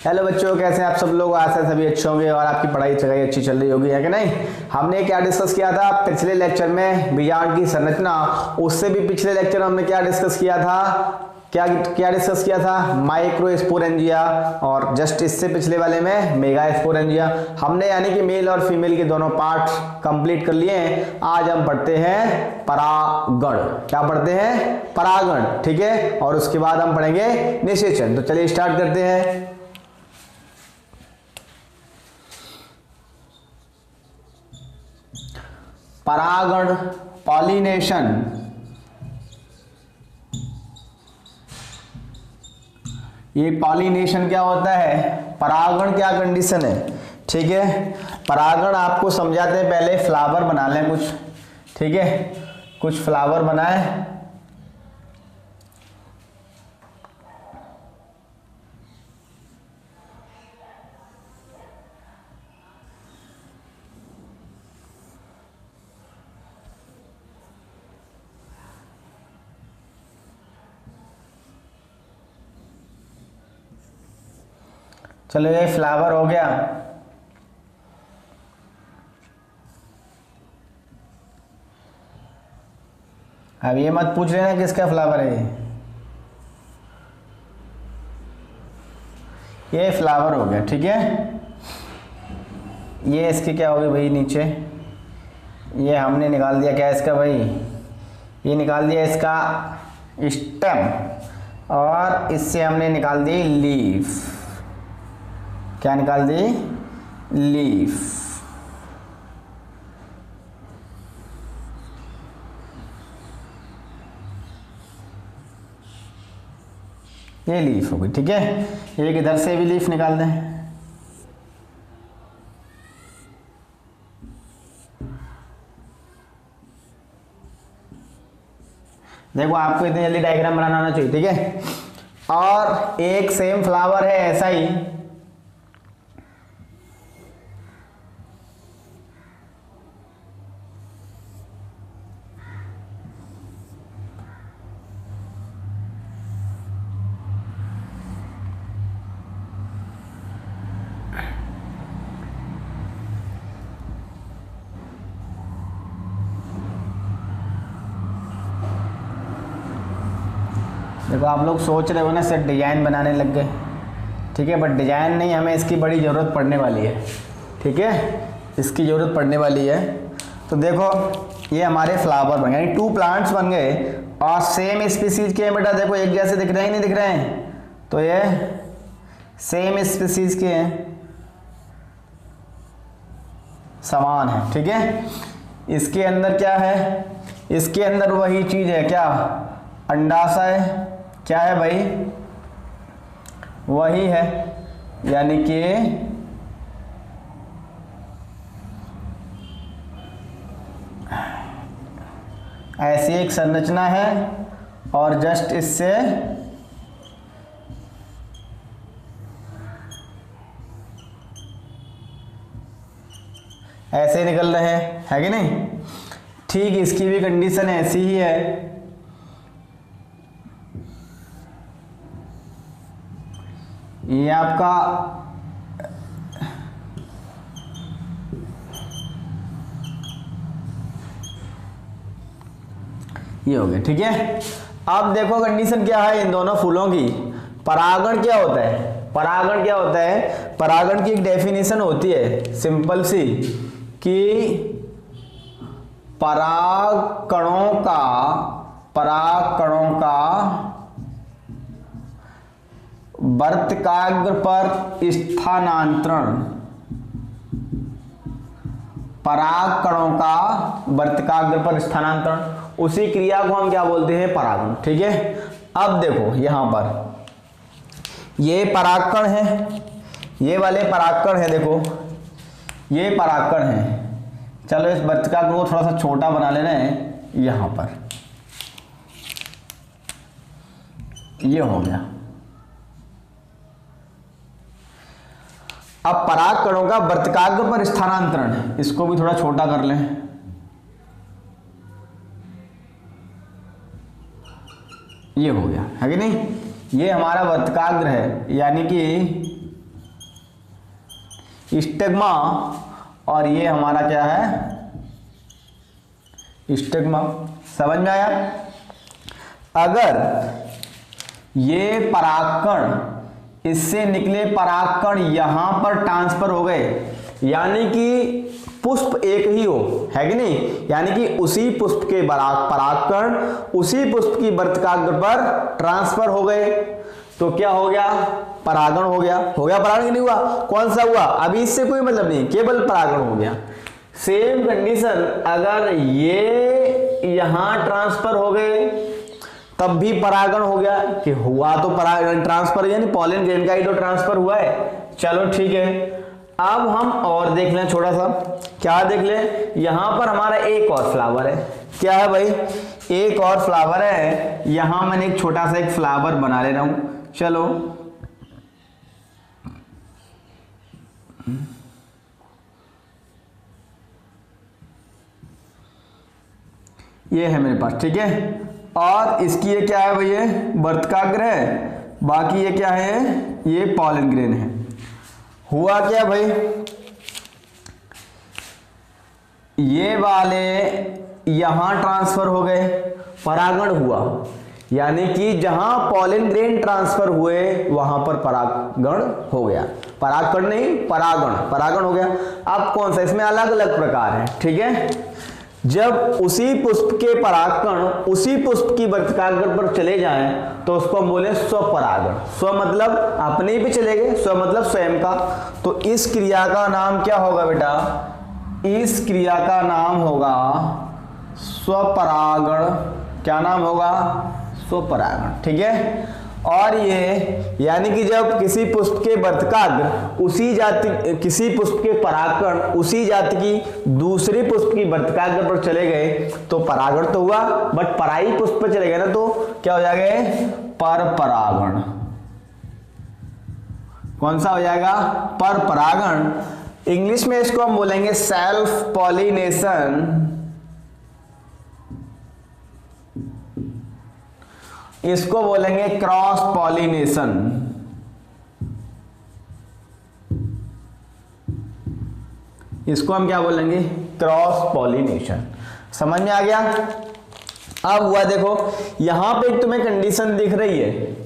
Hello बच्चों, कैसे हैं आप सब लोग। आशा है सभी अच्छे होंगे और आपकी पढ़ाई अच्छी चल रही होगी, है कि नहीं। हमने क्या डिस्कस किया था पिछले लेक्चर में, बीजांड की संरचना। उससे भी पिछले लेक्चर में हमने क्या डिस्कस किया था, क्या डिस्कस किया था, माइक्रोस्पोरेंजिया। और जस्ट इससे पिछले वाले में मेगास्पोरेंजिया। हमने यानी कि मेल और फीमेल के दोनों पार्ट कंप्लीट कर लिए हैं। आज हम पढ़ते हैं परागण। क्या पढ़ते हैं? परागण, ठीक है। और उसके बाद हम पढ़ेंगे निषेचन। तो चलिए स्टार्ट करते हैं। परागण, पॉलिनेशन। ये पॉलिनेशन क्या होता है, परागण क्या कंडीशन है, ठीक है। परागण आपको समझाते हैं, पहले फ्लावर बना लें कुछ, ठीक है। कुछ फ्लावर बनाए। चलो ये फ्लावर हो गया। अब ये मत पूछ लेना किसका फ्लावर है। ये फ्लावर हो गया, ठीक है। ये इसकी क्या होगी भाई, नीचे ये हमने निकाल दिया क्या इसका भाई, ये निकाल दिया इसका स्टेम। और इससे हमने निकाल दी लीफ। क्या निकाल दी? लीफ। ये लीफ हो गई, ठीक है। एक इधर से भी लीफ निकाल दें। देखो आपको इतनी जल्दी डायग्राम बनाना आना चाहिए, ठीक है। और एक सेम फ्लावर है ऐसा ही, देखो आप लोग सोच रहे हो ना सिर्फ डिजाइन बनाने लग गए, ठीक है। बट डिजाइन नहीं, हमें इसकी बड़ी ज़रूरत पड़ने वाली है, ठीक है। इसकी ज़रूरत पड़ने वाली है। तो देखो ये हमारे फ्लावर बन गए, यानी 2 प्लांट्स बन गए और सेम स्पीसीज के हैं बेटा। देखो एक जैसे दिख रहे हैं, नहीं दिख रहे हैं? तो ये सेम स्पीसीज के हैं, समान है, ठीक है। इसके अंदर क्या है, इसके अंदर वही चीज़ है, क्या? अंडाशय। क्या है भाई? वही है, यानी कि ऐसी एक संरचना है और जस्ट इससे ऐसे निकल रहे हैं, है कि नहीं। ठीक इसकी भी कंडीशन ऐसी ही है। ये आपका ये हो गया, ठीक है। अब देखो कंडीशन क्या है इन दोनों फूलों की। परागण क्या होता है? परागण क्या होता है? परागण की एक डेफिनेशन होती है सिंपल सी, कि परागकणों का वर्तिकाग्र पर स्थानांतरण। परागकणों का वर्तिकाग्र पर स्थानांतरण, उसी क्रिया को हम क्या बोलते हैं? परागण, ठीक है। अब देखो यहां पर ये परागकण है, ये वाले परागकण है, देखो ये परागकण है। चलो इस वर्तिकाग्र को थोड़ा सा छोटा बना लेना है, यहां पर ये हो गया। अब परागकणों का वर्तिकाग्र पर स्थानांतरण, इसको भी थोड़ा छोटा कर लें। ये हो गया, है कि नहीं। ये हमारा वर्तिकाग्र है, यानी कि स्टिग्मा, और ये हमारा क्या है, स्टिग्मा। समझ में आया? अगर ये परागकण, इससे निकले परागकण यहां पर ट्रांसफर हो गए, यानी कि पुष्प एक ही हो, है कि नहीं, यानी कि उसी पुष्प के परागकण उसी पुष्प की वर्तकाग्र पर ट्रांसफर हो गए, तो क्या हो गया, परागण हो गया। हो गया परागण, नहीं हुआ? कौन सा हुआ? अभी इससे कोई मतलब नहीं, केवल परागण हो गया। सेम कंडीशन अगर ये यहां ट्रांसफर हो गए तब भी परागण हो गया, कि हुआ तो परागण ट्रांसफर, यानी पॉलन ग्रेन का ही तो ट्रांसफर हुआ है। चलो ठीक है, अब हम और देख लें थोड़ा सा। क्या देख लें? यहां पर हमारा एक और फ्लावर है। क्या है भाई? एक और फ्लावर है। यहां मैंने एक छोटा सा एक फ्लावर बना ले रहा हूं। चलो ये है मेरे पास, ठीक है। और इसकी ये क्या है भाई, ये वर्तकाग्र है, बाकी ये क्या है, ये पॉलन ग्रेन है। हुआ क्या भाई, ये वाले यहां ट्रांसफर हो गए, परागण हुआ, यानी कि जहां पॉलन ग्रेन ट्रांसफर हुए वहां पर परागण हो गया। परागकण नहीं, परागण हो गया। अब कौन सा, इसमें अलग अलग प्रकार है, ठीक है। जब उसी पुष्प के परागकण उसी पुष्प की वर्तकाग्र पर चले जाएं तो उसको हम बोले स्वपरागण। स्व मतलब अपने पे चले गए, स्व मतलब स्वयं का। तो इस क्रिया का नाम क्या होगा बेटा, इस क्रिया का नाम होगा स्वपरागण। क्या नाम होगा? स्वपरागण, ठीक है। और ये यानी कि जब किसी पुष्प के वर्तकाग्र उसी जाति, किसी पुष्प के परागकण उसी जाति की दूसरे पुष्प की वर्तकाग्र पर चले गए तो परागण तो हुआ, बट पराई पुष्प पर चले गए ना तो क्या हो जाएगा, पर परागण। कौन सा हो जाएगा? पर परागण। इंग्लिश में इसको हम बोलेंगे सेल्फ पॉलिनेशन, इसको बोलेंगे क्रॉस पॉलिनेशन। इसको हम क्या बोलेंगे? Cross pollination. समझ में आ गया? अब हुआ देखो, यहां पे एक तुम्हें कंडीशन दिख रही है,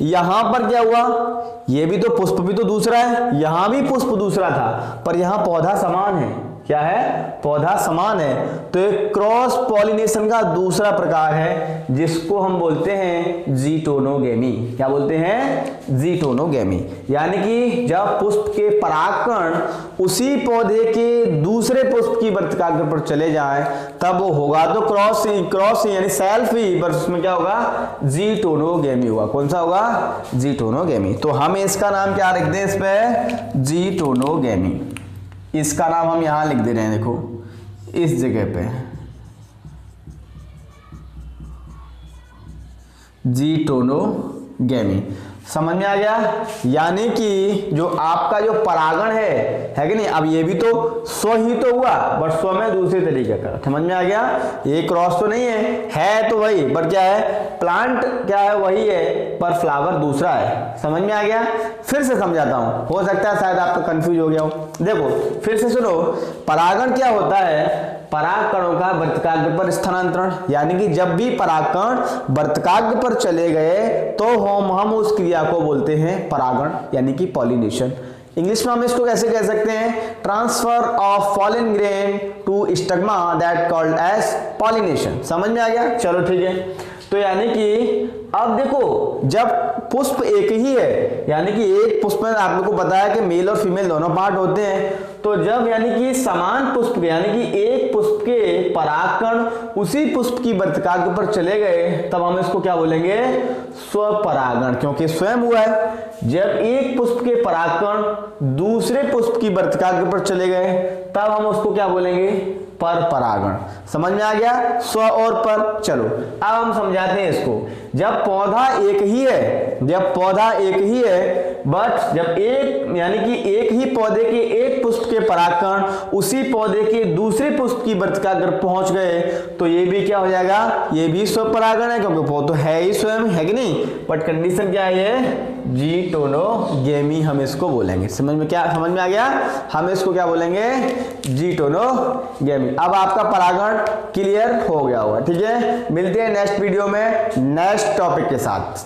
यहां पर क्या हुआ, ये भी तो पुष्प भी तो दूसरा है, यहां भी पुष्प दूसरा था, पर यहां पौधा समान है। क्या है? पौधा समान है। तो एक क्रॉस पॉलिनेशन का दूसरा प्रकार है जिसको हम बोलते हैं जीटोनोगेमी। क्या बोलते हैं? जीटोनोगेमी। यानी कि जब पुष्प के परागकण उसी पौधे के दूसरे पुष्प की वर्तकाग्र पर चले जाएं तब वो होगा तो क्रॉस यानी सेल्फ ही, पर उसमें क्या होगा? जीटोनोगेमी होगा। कौन सा होगा? जीटोनोगेमी। तो हम इसका नाम क्या रख दें? इस पे जीटोनोगेमी। इसका नाम हम यहां लिख दे रहे हैं, देखो इस जगह पे जीटोनोगेमी। समझ में आ गया? यानी कि जो आपका जो परागण है कि नहीं, अब ये भी तो स्व ही तो हुआ, बट स्व में दूसरे तरीके का। समझ में आ गया? ये क्रॉस तो नहीं है तो वही, पर क्या है, प्लांट क्या है वही है, पर फ्लावर दूसरा है। समझ में आ गया? फिर से समझाता हूं, हो सकता है शायद आपका कंफ्यूज हो गया हो। देखो फिर से सुनो, परागण क्या होता है? परागकणों का वर्तकाग्र पर स्थानांतरण, यानी कि जब भी परागकण वर्तकाग्र पर चले गए तो हम उस क्रिया को बोलते हैं परागण, यानी कि पॉलिनेशन। इंग्लिश में हम इसको कैसे कह सकते हैं? Transfer of pollen grain to stigma that called as pollination. समझ में आ गया? चलो ठीक है। तो यानी कि अब देखो, जब पुष्प एक ही है, यानी कि एक पुष्प में आप लोगों को पता है कि मेल और फीमेल दोनों पार्ट होते हैं, तो जब यानी कि समान पुष्प के, यानी कि एक पुष्प के परागकण उसी पुष्प की वर्तकाग्र पर चले गए तब हम इसको क्या बोलेंगे? स्वपरागण, क्योंकि स्वयं हुआ है। जब एक पुष्प के परागकण दूसरे पुष्प की वर्तकाग्र पर चले गए तब हम उसको क्या बोलेंगे? पर परागण। समझ में आ गया? स्व और पर। चलो अब हम समझाते हैं इसको। जब पौधा एक ही है, बट जब एक यानी कि एक ही पौधे के एक पुष्प के परागकण उसी पौधे के दूसरे पुष्प की वर्तकाग्र पहुंच गए तो ये भी क्या हो जाएगा? ये भी स्वपरागण है, क्योंकि वो तो है ही स्वयं, है कि नहीं? बट कंडीशन क्या है? जीटोनोगेमी हम इसको बोलेंगे। समझ में आ गया? हम इसको क्या बोलेंगे? जीटोनोगेमी। अब आपका परागण क्लियर हो गया होगा। ठीक है, मिलते हैं नेक्स्ट वीडियो में नेक्स्ट टॉपिक के साथ।